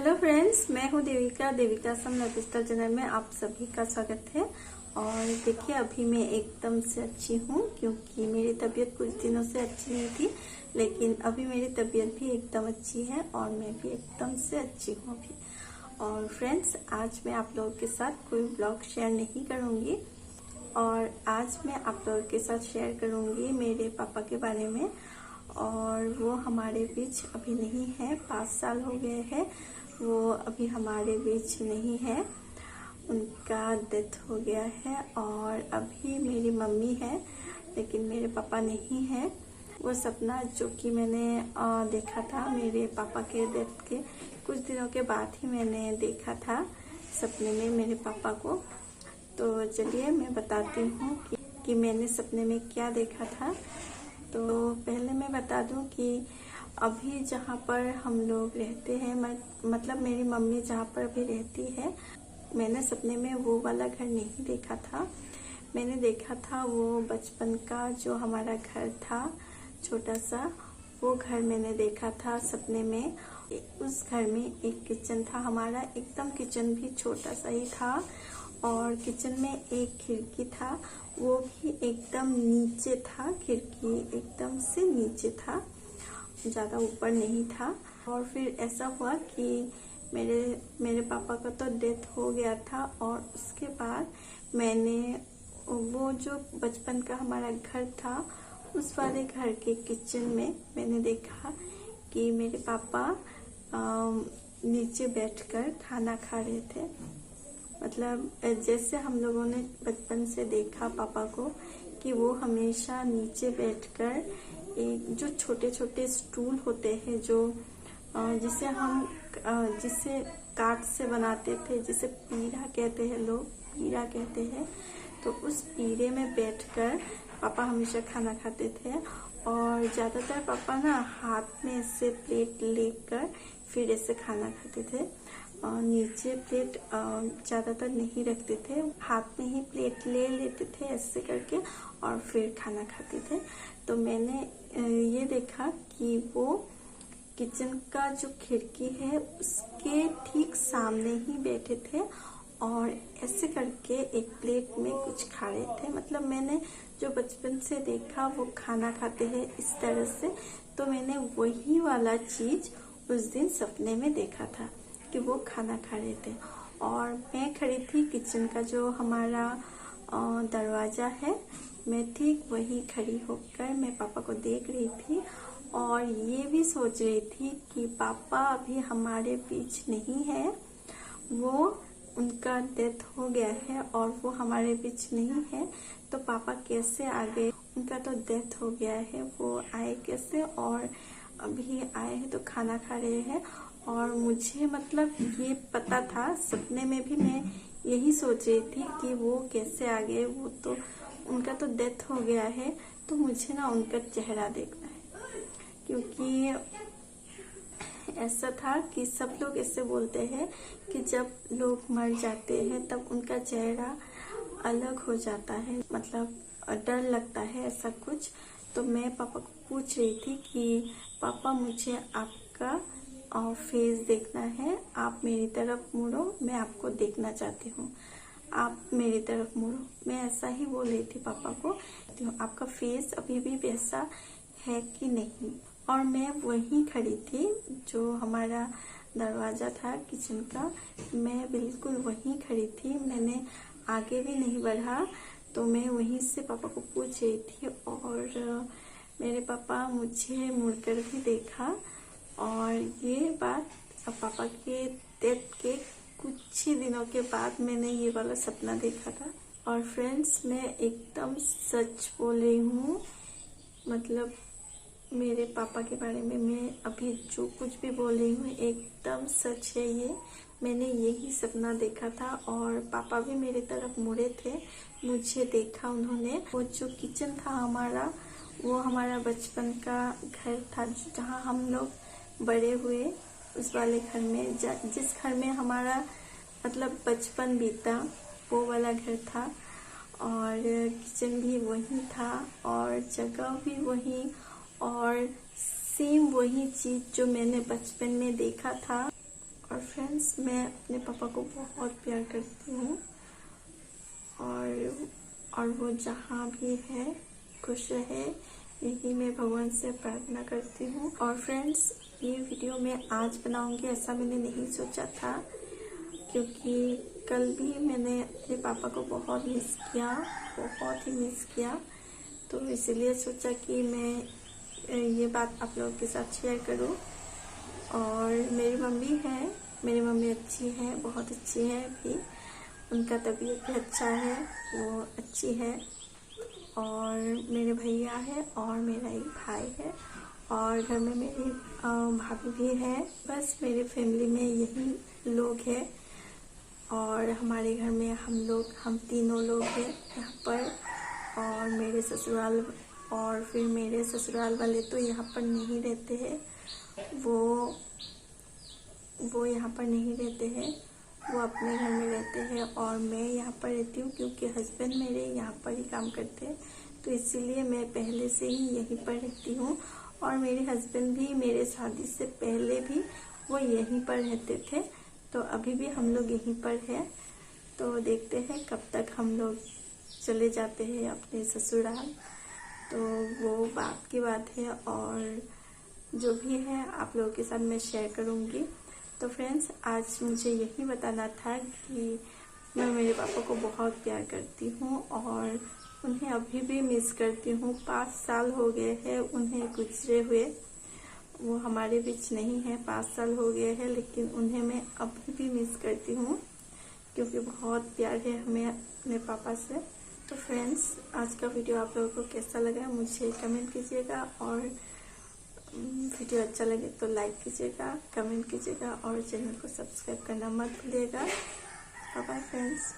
Hello friends, मैं हूँ देविका। देविका सम lifestyle channel में आप सभी का स्वागत है। और देखिए, अभी मैं एकदम से अच्छी हूँ क्योंकि मेरी तबीयत कुछ दिनों से अच्छी नहीं थी, लेकिन अभी मेरी तबीयत भी एकदम अच्छी है और मैं भी एकदम से अच्छी हूँ अभी। और फ्रेंड्स, आज मैं आप लोगों के साथ कोई ब्लॉग शेयर नहीं करूँगी और आज मैं आप लोगों के साथ शेयर करूँगी मेरे पापा के बारे में। और वो हमारे बीच अभी नहीं है, 5 साल हो गए हैं वो अभी हमारे बीच नहीं है, उनका डेथ हो गया है। और अभी मेरी मम्मी है लेकिन मेरे पापा नहीं है। वो सपना जो कि मैंने देखा था मेरे पापा के डेथ के कुछ दिनों के बाद ही मैंने देखा था सपने में मेरे पापा को। तो चलिए मैं बताती हूँ कि मैंने सपने में क्या देखा था। तो पहले मैं बता दूं कि अभी जहाँ पर हम लोग रहते हैं, मतलब मेरी मम्मी जहाँ पर अभी रहती है, मैंने सपने में वो वाला घर नहीं देखा था। मैंने देखा था वो बचपन का जो हमारा घर था, छोटा सा, वो घर मैंने देखा था सपने में। उस घर में एक किचन था हमारा, एकदम किचन भी छोटा सा ही था और किचन में एक खिड़की था, वो भी एकदम नीचे था। खिड़की एकदम से नीचे था, ज़्यादा ऊपर नहीं था। और फिर ऐसा हुआ कि मेरे पापा का तो डेथ हो गया था और उसके बाद मैंने वो जो बचपन का हमारा घर था, उस वाले घर के किचन में मैंने देखा कि मेरे पापा नीचे बैठकर खाना खा रहे थे। मतलब जैसे हम लोगों ने बचपन से देखा पापा को कि वो हमेशा नीचे बैठकर एक जो छोटे छोटे स्टूल होते हैं, जो जिसे काठ से बनाते थे, जिसे पीढ़ा कहते हैं, लोग पीढ़ा कहते हैं। तो उस पीढ़े में बैठकर पापा हमेशा खाना खाते थे। और ज़्यादातर पापा ना हाथ में ऐसे प्लेट लेकर फिर ऐसे खाना खाते थे। नीचे प्लेट ज़्यादातर नहीं रखते थे, हाथ में ही प्लेट ले लेते थे ऐसे करके और फिर खाना खाते थे। तो मैंने ये देखा कि वो किचन का जो खिड़की है उसके ठीक सामने ही बैठे थे और ऐसे करके एक प्लेट में कुछ खा रहे थे। मतलब मैंने जो बचपन से देखा वो खाना खाते हैं इस तरह से, तो मैंने वही वाला चीज उस दिन सपने में देखा था कि वो खाना खा रहे थे। और मैं खड़ी थी किचन का जो हमारा दरवाजा है, मैं ठीक वही खड़ी होकर मैं पापा को देख रही थी और ये भी सोच रही थी कि पापा अभी हमारे बीच नहीं है, वो उनका डेथ हो गया है और वो हमारे बीच नहीं है, तो पापा कैसे आ गए, उनका तो डेथ हो गया है, वो आए कैसे और अभी आए हैं तो खाना खा रहे हैं। और मुझे मतलब ये पता था, सपने में भी मैं यही सोच रही थी कि वो कैसे आ गए, वो तो उनका तो डेथ हो गया है, तो मुझे ना उनका चेहरा देखना है। क्योंकि ऐसा था कि सब लोग ऐसे बोलते हैं कि जब लोग मर जाते हैं तब उनका चेहरा अलग हो जाता है, मतलब डर लगता है ऐसा कुछ। तो मैं पापा को पूछ रही थी कि पापा मुझे आपका फेस देखना है, आप मेरी तरफ मुड़ो, मैं आपको देखना चाहती हूँ, आप मेरी तरफ मुड़ो। मैं ऐसा ही बोल रही थी पापा को, आपका फेस अभी भी वैसा है कि नहीं। और मैं वहीं खड़ी थी जो हमारा दरवाजा था किचन का, मैं बिल्कुल वहीं खड़ी थी, मैंने आगे भी नहीं बढ़ा। तो मैं वहीं से पापा को पूछ रही थी और मेरे पापा मुझे मुड़कर भी देखा। और ये बात अब पापा के डेथ के कुछ ही दिनों के बाद मैंने ये वाला सपना देखा था। और फ्रेंड्स, मैं एकदम सच बोल रही हूँ, मतलब मेरे पापा के बारे में मैं अभी जो कुछ भी बोल रही हूँ एकदम सच है। ये मैंने यही सपना देखा था और पापा भी मेरी तरफ मुड़े थे, मुझे देखा उन्होंने। वो जो किचन था हमारा, वो हमारा बचपन का घर था जहाँ हम लोग बड़े हुए, उस वाले घर में, जिस घर में हमारा मतलब बचपन बीता, वो वाला घर था। और किचन भी वही था और जगह भी वही और सेम वही चीज जो मैंने बचपन में देखा था। और फ्रेंड्स, मैं अपने पापा को बहुत प्यार करती हूँ और वो जहाँ भी है खुश रहे, यही मैं भगवान से प्रार्थना करती हूँ। और फ्रेंड्स, ये वीडियो मैं आज बनाऊंगी ऐसा मैंने नहीं सोचा था, क्योंकि कल भी मैंने अपने पापा को बहुत मिस किया, बहुत ही मिस किया। तो इसलिए सोचा कि मैं ये बात आप लोगों के साथ शेयर करूं। और मेरी मम्मी अच्छी है, बहुत अच्छी है अभी। उनका तबीयत भी अच्छा है, वो अच्छी है। और मेरे भैया है और मेरा एक भाई है और घर में मेरी भाभी भी है। बस मेरी फैमिली में यही लोग हैं। और हमारे घर में हम तीनों लोग हैं यहाँ पर। और मेरे ससुराल वाले तो यहाँ पर नहीं रहते हैं, वो यहाँ पर नहीं रहते हैं, वो अपने घर में रहते हैं। और मैं यहाँ पर रहती हूँ क्योंकि हस्बैंड मेरे यहाँ पर ही काम करते हैं, तो इसीलिए मैं पहले से ही यहीं पर रहती हूँ। और मेरे हस्बैंड भी मेरे शादी से पहले भी वो यहीं पर रहते थे, तो अभी भी हम लोग यहीं पर हैं। तो देखते हैं कब तक हम लोग चले जाते हैं अपने ससुराल, तो वो बात की बात है। और जो भी है आप लोगों के साथ मैं शेयर करूँगी। तो फ्रेंड्स, आज मुझे यही बताना था कि मैं मेरे पापा को बहुत प्यार करती हूँ और उन्हें अभी भी मिस करती हूँ। 5 साल हो गए हैं उन्हें गुजरे हुए, वो हमारे बीच नहीं है, 5 साल हो गए हैं, लेकिन उन्हें मैं अभी भी मिस करती हूँ क्योंकि बहुत प्यार है हमें अपने पापा से। तो फ्रेंड्स, आज का वीडियो आप लोगों को कैसा लगा मुझे कमेंट कीजिएगा, और वीडियो अच्छा लगे तो लाइक कीजिएगा, कमेंट कीजिएगा और चैनल को सब्सक्राइब करना मत भूलिएगा। Bye bye friends.